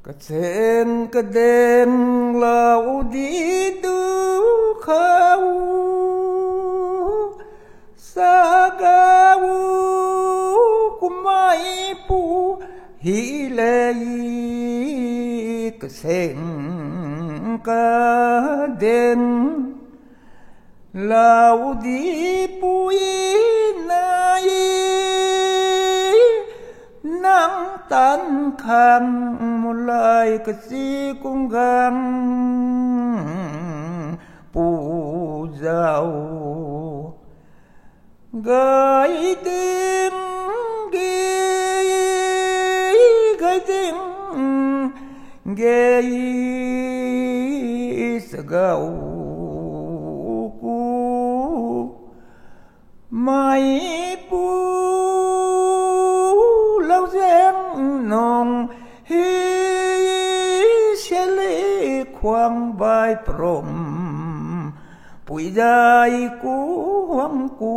Cái sen cái đen lao đi tư khâu sa ga u kumai pu hi le cái sen cái đen lao đi pu nai nang tan khang mulai cái si cung gang pu giao gai tiếng gai tiếng gai sagau ku mai pu lâu giang nong hi sẽ lấy khoang vai prom bụi dài cú hoang cú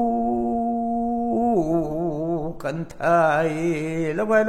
cần thai lâu vậy